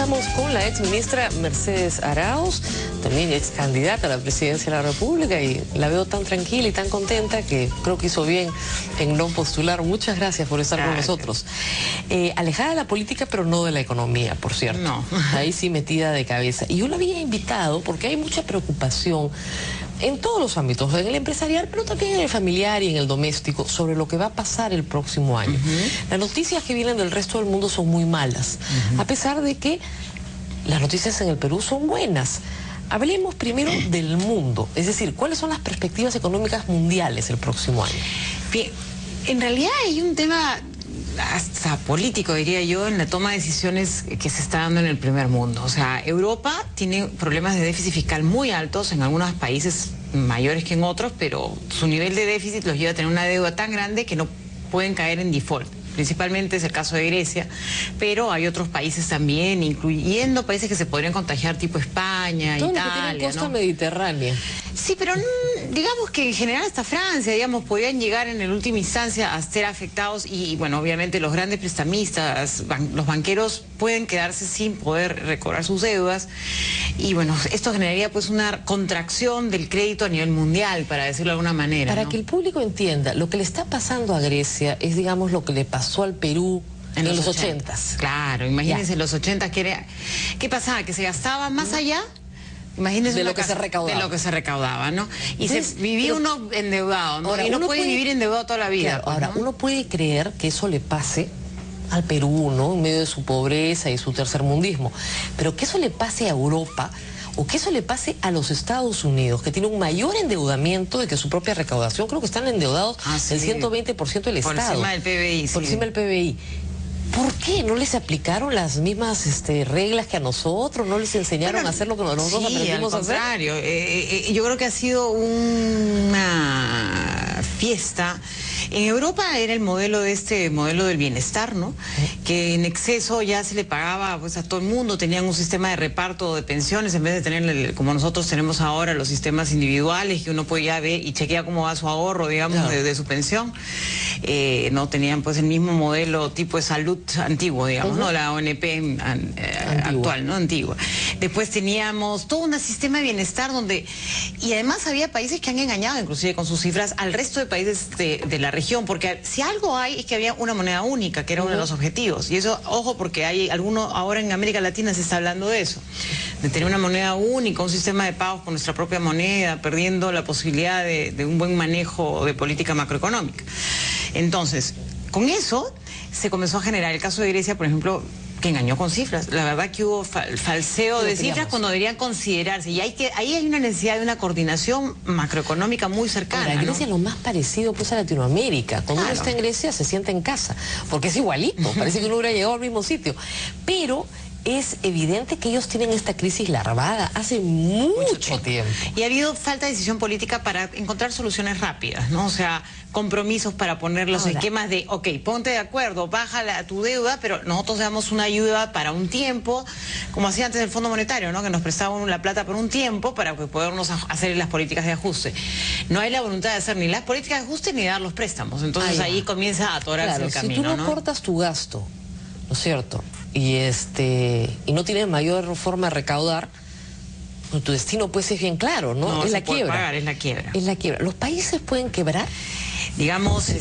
Estamos con la ex ministra Mercedes Arauz, también ex candidata a la presidencia de la República, y la veo tan tranquila y tan contenta que creo que hizo bien en no postular. Muchas gracias por estar con nosotros. Alejada de la política, pero no de la economía, por cierto. No. Ahí sí metida de cabeza. Y yo la había invitado porque hay mucha preocupación en todos los ámbitos, en el empresarial, pero también en el familiar y en el doméstico, sobre lo que va a pasar el próximo año. Las noticias que vienen del resto del mundo son muy malas, a pesar de que las noticias en el Perú son buenas. Hablemos primero del mundo, es decir, ¿cuáles son las perspectivas económicas mundiales el próximo año? Bien, en realidad hay un tema hasta político, diría yo, en la toma de decisiones que se está dando en el primer mundo. O sea, Europa tiene problemas de déficit fiscal muy altos, en algunos países mayores que en otros, pero su nivel de déficit los lleva a tener una deuda tan grande que no pueden caer en default. Principalmente es el caso de Grecia, pero hay otros países también, incluyendo países que se podrían contagiar, tipo España, todo Italia, lo que tiene costa ¿no? mediterránea. Sí, pero digamos que en general hasta Francia, digamos, podrían llegar en última instancia a ser afectados y bueno, obviamente los grandes prestamistas, los banqueros pueden quedarse sin poder recobrar sus deudas y bueno, esto generaría pues una contracción del crédito a nivel mundial, para decirlo de alguna manera. Para ¿no? que el público entienda, lo que le está pasando a Grecia es, digamos, lo que le pasó al Perú en los 80s. Claro, imagínense los 80 ¿qué pasaba? Que se gastaba más allá. Imagínense de lo que se recaudaba. De lo que se recaudaba, ¿no? Y entonces, vivía uno endeudado, ¿no? Ahora, y no puede vivir endeudado toda la vida. Claro, pues, ahora, ¿no? uno puede creer que eso le pase al Perú, ¿no? En medio de su pobreza y su tercermundismo. Pero que eso le pase a Europa, o que eso le pase a los Estados Unidos, que tiene un mayor endeudamiento de que su propia recaudación. Creo que están endeudados sí. el 120% del Estado. Por encima del PBI. Por encima del PBI. ¿Por qué? ¿No les aplicaron las mismas reglas que a nosotros? ¿No les enseñaron a hacer lo que nosotros aprendimos a hacer? Al contrario. Yo creo que ha sido una fiesta. En Europa era el modelo modelo del bienestar, ¿no? Que en exceso ya se le pagaba pues a todo el mundo, tenían un sistema de reparto de pensiones en vez de tener, como nosotros tenemos ahora, los sistemas individuales, que uno puede ya ver y chequea cómo va su ahorro, digamos, claro, de su pensión. No tenían pues el mismo modelo tipo de salud antiguo, digamos, ¿no? La ONP actual, ¿no? Antigua. Después teníamos todo un sistema de bienestar donde, y además había países que han engañado inclusive con sus cifras al resto de países de la región, porque si algo hay es que había una moneda única, que era uno de los objetivos, y eso, ojo, porque hay algunos, ahora en América Latina se está hablando de eso, de tener una moneda única, un sistema de pagos con nuestra propia moneda, perdiendo la posibilidad de un buen manejo de política macroeconómica. Entonces, con eso se comenzó a generar el caso de Grecia, por ejemplo, que engañó con cifras. La verdad que hubo falseo de cifras cuando deberían considerarse. Y ahí hay una necesidad de una coordinación macroeconómica muy cercana. Ahora, Grecia, ¿no? Es lo más parecido pues a Latinoamérica. Cuando uno está en Grecia se siente en casa, porque es igualito, parece que uno hubiera llegado al mismo sitio. Pero es evidente que ellos tienen esta crisis larvada hace mucho tiempo. Y ha habido falta de decisión política para encontrar soluciones rápidas, ¿no? O sea, compromisos para poner los esquemas de, ok, ponte de acuerdo, baja tu deuda, pero nosotros damos una ayuda para un tiempo, como hacía antes el Fondo Monetario, ¿no? Que nos prestaban la plata por un tiempo para que podernos hacer las políticas de ajuste. No hay la voluntad de hacer ni las políticas de ajuste ni dar los préstamos. Entonces ahí comienza a atorarse el camino, si tú no cortas tu gasto, ¿no es cierto? Y no tienes mayor forma de recaudar, tu destino pues es bien claro, ¿no? No, es la quiebra. Pagar, es la quiebra. Es la quiebra. ¿Los países pueden quebrar? Digamos,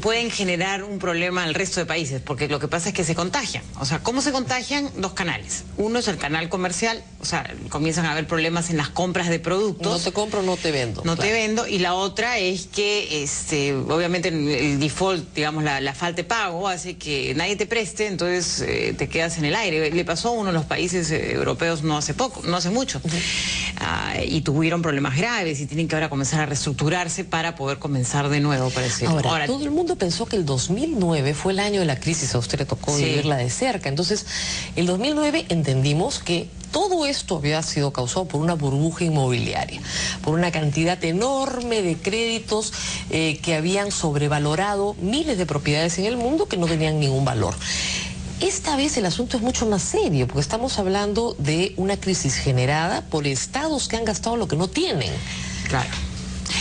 pueden generar un problema al resto de países, porque lo que pasa es que se contagian. O sea, ¿cómo se contagian? Dos canales. Uno es el canal comercial, o sea, comienzan a haber problemas en las compras de productos. No te compro, no te vendo. No te vendo. Y la otra es que, obviamente, el default, digamos, la falta de pago hace que nadie te preste, entonces te quedas en el aire. Le pasó a uno de los países europeos no hace mucho. Y tuvieron problemas graves y tienen que ahora comenzar a reestructurarse para poder comenzar de nuevo. Ahora, todo el mundo pensó que el 2009 fue el año de la crisis, a usted le tocó vivirla de cerca. Entonces, el 2009 entendimos que todo esto había sido causado por una burbuja inmobiliaria, por una cantidad enorme de créditos que habían sobrevalorado miles de propiedades en el mundo que no tenían ningún valor. Esta vez el asunto es mucho más serio, porque estamos hablando de una crisis generada por estados que han gastado lo que no tienen. Claro.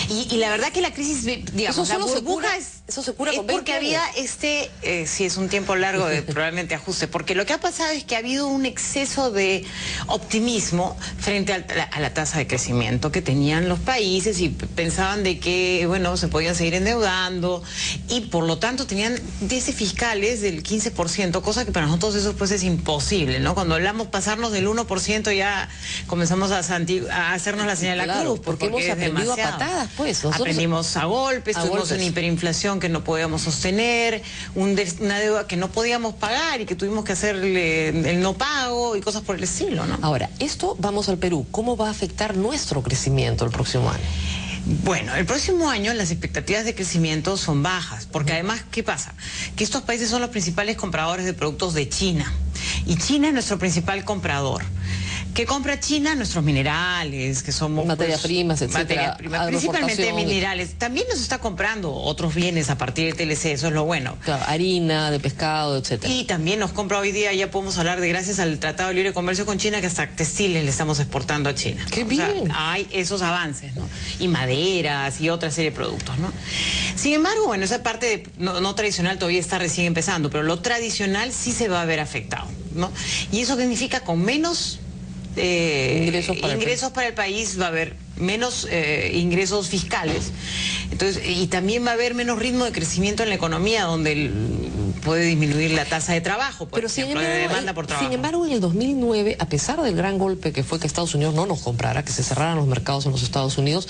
Y la verdad que la crisis, digamos, la burbuja es Eso se cura con 20 porque años. había sí es un tiempo largo de probablemente ajuste, porque lo que ha pasado es que ha habido un exceso de optimismo frente a la tasa de crecimiento que tenían los países y pensaban de que, bueno, se podían seguir endeudando y por lo tanto tenían déficits fiscales del 15%, cosa que para nosotros eso pues es imposible, ¿no? Cuando hablamos pasarnos del 1% ya comenzamos a hacernos la señal de la cruz, porque hemos aprendido a patadas, pues. Aprendimos a golpes, tuvimos una hiperinflación que no podíamos sostener, una deuda que no podíamos pagar y que tuvimos que hacerle el no pago y cosas por el estilo, ¿no? Ahora, esto, vamos al Perú, ¿cómo va a afectar nuestro crecimiento el próximo año? Bueno, el próximo año las expectativas de crecimiento son bajas, porque además, ¿qué pasa? Que estos países son los principales compradores de productos de China, y China es nuestro principal comprador. ¿Qué compra China? Nuestros minerales, que somos... Materias primas, etcétera. Principalmente minerales. También nos está comprando otros bienes a partir de TLC, eso es lo bueno. Claro, harina, de pescado, etcétera. Y también nos compra hoy día, ya podemos hablar de gracias al Tratado de Libre Comercio con China, que hasta textiles le estamos exportando a China. ¡Qué bien! O sea, hay esos avances, ¿no? Y maderas y otra serie de productos, ¿no? Sin embargo, bueno, esa parte no tradicional todavía está recién empezando, pero lo tradicional sí se va a ver afectado, ¿no? Y eso significa con menos... ingresos para el país, va a haber menos ingresos fiscales, entonces, y también va a haber menos ritmo de crecimiento en la economía, donde puede disminuir la tasa de trabajo, por ejemplo, de demanda por trabajo. Sin embargo, en el 2009, a pesar del gran golpe que fue que Estados Unidos no nos comprara, que se cerraran los mercados en los Estados Unidos,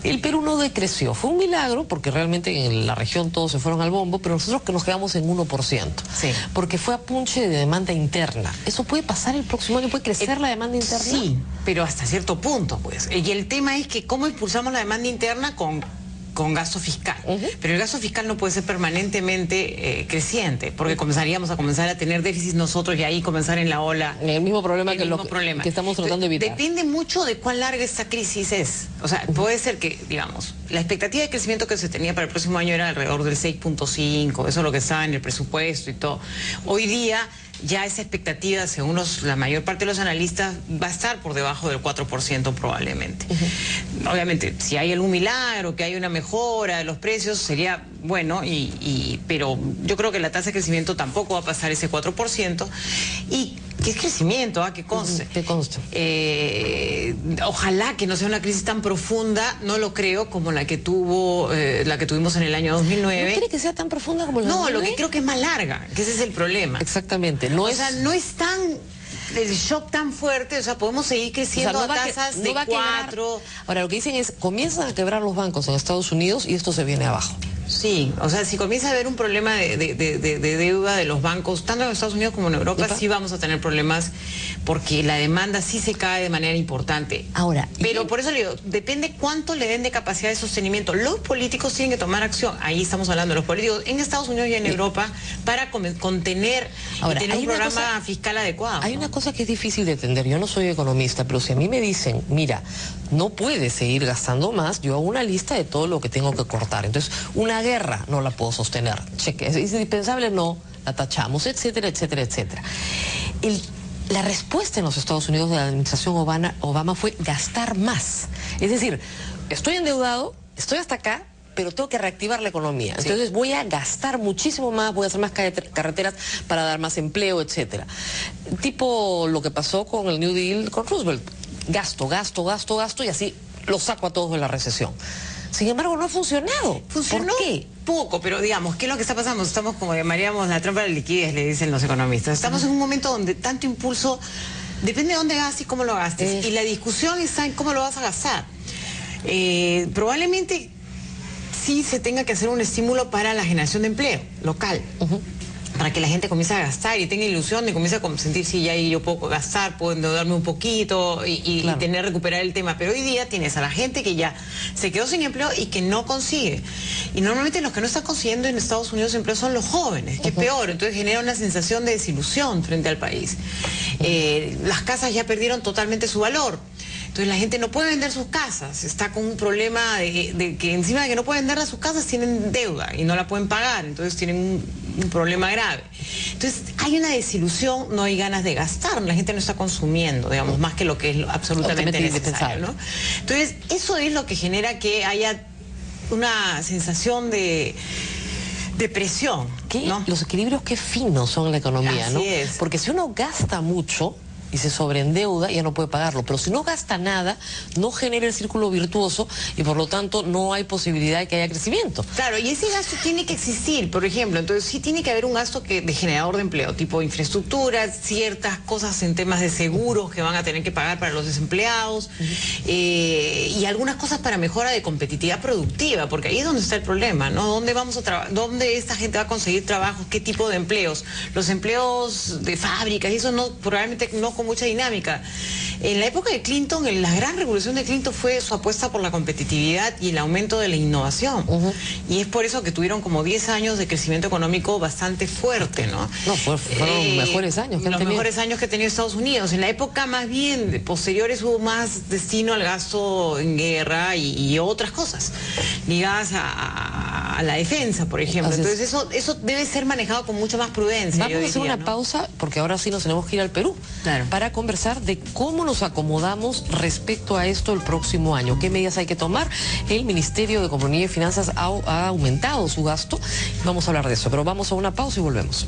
el Perú no decreció. Fue un milagro porque realmente en la región todos se fueron al bombo, pero nosotros que nos quedamos en 1%. Sí. Porque fue a punche de demanda interna. ¿Eso puede pasar el próximo año? ¿Puede crecer la demanda interna? Sí, pero hasta cierto punto, pues. Y el tema es que cómo impulsamos la demanda interna con gasto fiscal. Pero el gasto fiscal no puede ser permanentemente creciente, porque comenzaríamos a tener déficit nosotros y ahí comenzar en la ola. El mismo problema que estamos tratando de evitar. Depende mucho de cuán larga esta crisis es. O sea, puede ser que, digamos, la expectativa de crecimiento que se tenía para el próximo año era alrededor del 6.5, eso es lo que estaba en el presupuesto y todo. Hoy día ya esa expectativa, según la mayor parte de los analistas, va a estar por debajo del 4% probablemente. Obviamente, si hay algún milagro, que hay una mejora de los precios, sería bueno, pero yo creo que la tasa de crecimiento tampoco va a pasar ese 4%. Y que es crecimiento, que conste. Que conste. Ojalá que no sea una crisis tan profunda, no lo creo, como la que tuvimos en el año 2009. ¿No cree que sea tan profunda como la 2009? No, lo que creo que es más larga, que ese es el problema. Exactamente. No es tan... el shock tan fuerte, o sea, podemos seguir creciendo a tasas de 4. Ahora, lo que dicen es, comienzan a quebrar los bancos en Estados Unidos y esto se viene abajo. Sí, o sea, si comienza a haber un problema de deuda de los bancos, tanto en Estados Unidos como en Europa, sí vamos a tener problemas porque la demanda sí se cae de manera importante. Ahora, pero por eso le digo, depende cuánto le den de capacidad de sostenimiento. Los políticos tienen que tomar acción. Ahí estamos hablando de los políticos en Estados Unidos y en Europa para contener y tener un programa fiscal adecuado. Hay una cosa que es difícil de entender. Yo no soy economista, pero si a mí me dicen, mira, no puedes seguir gastando más, yo hago una lista de todo lo que tengo que cortar. Entonces, una guerra no la puedo sostener. Cheque, es indispensable, no, la tachamos, etcétera, etcétera, etcétera. La respuesta en los Estados Unidos de la administración Obama fue gastar más. Es decir, estoy endeudado, estoy hasta acá, pero tengo que reactivar la economía. Entonces voy a gastar muchísimo más, voy a hacer más carreteras para dar más empleo, etcétera. Tipo lo que pasó con el New Deal con Roosevelt. Gasto, gasto, gasto, gasto y así lo saco a todos de la recesión. Sin embargo, no ha funcionado. ¿Funcionó? ¿Por qué? Poco, pero digamos, ¿qué es lo que está pasando? Estamos, como llamaríamos, la trampa de la liquidez, le dicen los economistas. Estamos en un momento donde tanto impulso, depende de dónde gastes y cómo lo gastes. Y la discusión está en cómo lo vas a gastar. Probablemente sí se tenga que hacer un estímulo para la generación de empleo local. Para que la gente comience a gastar y tenga ilusión de comience a sentir si ya yo puedo gastar, puedo endeudarme un poquito y recuperar el tema. Pero hoy día tienes a la gente que ya se quedó sin empleo y que no consigue. Y normalmente los que no están consiguiendo en Estados Unidos empleo son los jóvenes, que es peor. Entonces genera una sensación de desilusión frente al país. Las casas ya perdieron totalmente su valor. Entonces la gente no puede vender sus casas, está con un problema de que encima de que no pueden vender sus casas tienen deuda y no la pueden pagar, entonces tienen un problema grave. Entonces hay una desilusión, no hay ganas de gastar, la gente no está consumiendo, digamos, más que lo que es absolutamente necesario, ¿no? Entonces eso es lo que genera que haya una sensación de presión, ¿no? Los equilibrios qué finos son en la economía, Así ¿no? es. Porque si uno gasta mucho y se sobreendeuda, ya no puede pagarlo. Pero si no gasta nada, no genera el círculo virtuoso y por lo tanto no hay posibilidad de que haya crecimiento. Claro, y ese gasto tiene que existir, por ejemplo. Entonces sí tiene que haber un gasto de generador de empleo, tipo infraestructuras, ciertas cosas en temas de seguros que van a tener que pagar para los desempleados, y algunas cosas para mejora de competitividad productiva, porque ahí es donde está el problema, ¿no? ¿Dónde esta gente va a conseguir trabajo? ¿Qué tipo de empleos? Los empleos de fábricas, y eso probablemente no con mucha dinámica. En la época de Clinton, la gran revolución de Clinton fue su apuesta por la competitividad y el aumento de la innovación. Y es por eso que tuvieron como 10 años de crecimiento económico bastante fuerte, ¿no? No, fueron mejores años que han los tenido. mejores años que ha tenido Estados Unidos. En la época más bien posteriores hubo más destino al gasto en guerra y otras cosas ligadas a la defensa, por ejemplo. Entonces eso debe ser manejado con mucha más prudencia. Vamos a hacer una pausa, porque ahora sí nos tenemos que ir al Perú, para conversar de cómo nos acomodamos respecto a esto el próximo año. ¿Qué medidas hay que tomar? El Ministerio de Economía y Finanzas ha aumentado su gasto. Vamos a hablar de eso, pero vamos a una pausa y volvemos.